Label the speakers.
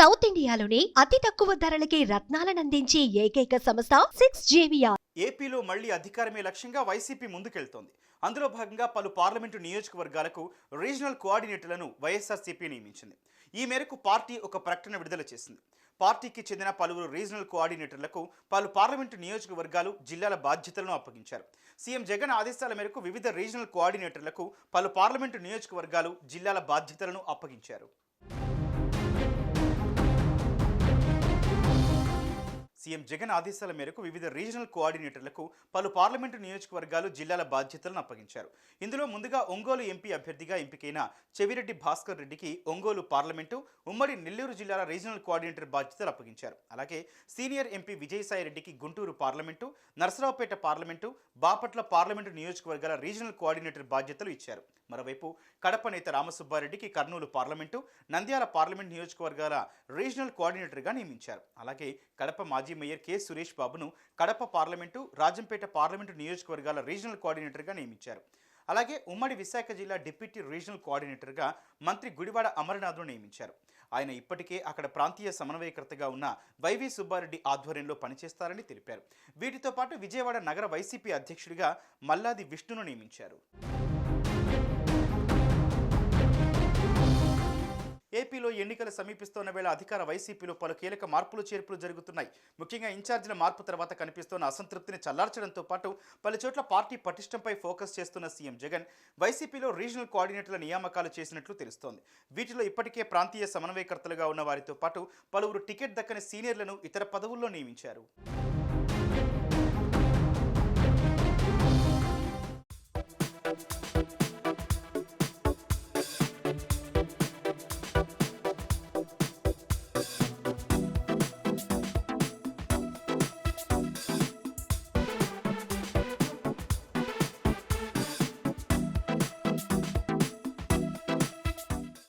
Speaker 1: South ఇండియాలోనే అతి తక్కువ ధరలకి రత్నాలనందించే ఏకైక సంస్థ 6JVR.
Speaker 2: ఏపీలో మళ్లీ అధికారమే లక్ష్యంగా వైసీపీ ముందుకెళ్తోంది. అందులో భాగంగా పలు పార్లమెంటు నియోజకవర్గాలకు రీజనల్ కోఆర్డినేటర్లను వైఎస్ఆర్సీపీ నియమించింది. ఈ మేరకు పార్టీ ఒక ప్రకటన విడుదల చేసింది. పార్టీకి చెందిన పలువురు రీజనల్ కోఆర్డినేటర్లకు పలు పార్లమెంటు నియోజకవర్గాలు, జిల్లాల బాధ్యతలను అప్పగించారు. సీఎం జగన్ ఆదేశాల మేరకు వివిధ రీజనల్ కోఆర్డినేటర్లకు పలు పార్లమెంటు నియోజకవర్గాలు, జిల్లాల బాధ్యతలను అప్పగించారు. సీఎం జగన్ ఆదేశాల మేరకు వివిధ రీజనల్ కోఆర్డినేటర్లకు పలు పార్లమెంటు నియోజకవర్గాలు, జిల్లాల బాధ్యతలను అప్పగించారు. ఇందులో ముందుగా ఒంగోలు ఎంపీ అభ్యర్థిగా ఎంపికైన చెవిరెడ్డి భాస్కర్ రెడ్డికి ఒంగోలు పార్లమెంటు, ఉమ్మడి నెల్లూరు జిల్లాల రీజనల్ కోఆర్డినేటర్ బాధ్యతలు అప్పగించారు. అలాగే సీనియర్ ఎంపీ విజయసాయి రెడ్డికి Guntur parliament, Narasaraopet parliament, Bapatla parliament నియోజకవర్గాల రీజనల్ కోఆర్డినేటర్ బాధ్యతలు ఇచ్చారు. మరోవైపు కడప నేత రామసుబ్బారెడ్డికి కర్నూలు పార్లమెంటు, నంద్యాల పార్లమెంట్ నియోజకవర్గాల రీజనల్ కోఆర్డినేటర్గా నియమించారు. అలాగే కడప మాజీ మేయర్ కె సురేష్ బాబును కడప పార్లమెంటు, రాజంపేట పార్లమెంటు నియోజకవర్గాల రీజనల్ కోఆర్డినేటర్గా నియమించారు. అలాగే ఉమ్మడి విశాఖ జిల్లా డిప్యూటీ రీజనల్ కోఆర్డినేటర్గా మంత్రి గుడివాడ అమరనాథ్ను నియమించారు. ఆయన ఇప్పటికే అక్కడ ప్రాంతీయ సమన్వయకర్తగా ఉన్న వైవి సుబ్బారెడ్డి ఆధ్వర్యంలో పనిచేస్తారని తెలిపారు. వీటితో పాటు విజయవాడ నగర వైసీపీ అధ్యక్షుడిగా మల్లాది విష్ణును నియమించారు. ఏపీలో ఎన్నికలు సమీపిస్తున్న వేళ అధికార వైసీపీలో పలు కీలక మార్పులు చేర్పులు జరుగుతున్నాయి. ముఖ్యంగా ఇన్ఛార్జీల మార్పు తర్వాత కనిపిస్తున్న అసంతృప్తిని చల్లార్చడంతో పాటు పలు చోట్ల పార్టీ పటిష్టంపై ఫోకస్ చేస్తున్న సీఎం జగన్ వైసీపీలో రీజనల్ కోఆర్డినేటర్ల నియామకాలు చేసినట్లు తెలుస్తోంది. వీటిలో ఇప్పటికే ప్రాంతీయ సమన్వయకర్తలుగా ఉన్న వారితో పాటు పలువురు టికెట్ దక్కని సీనియర్లను ఇతర పదవుల్లో నియమించారు.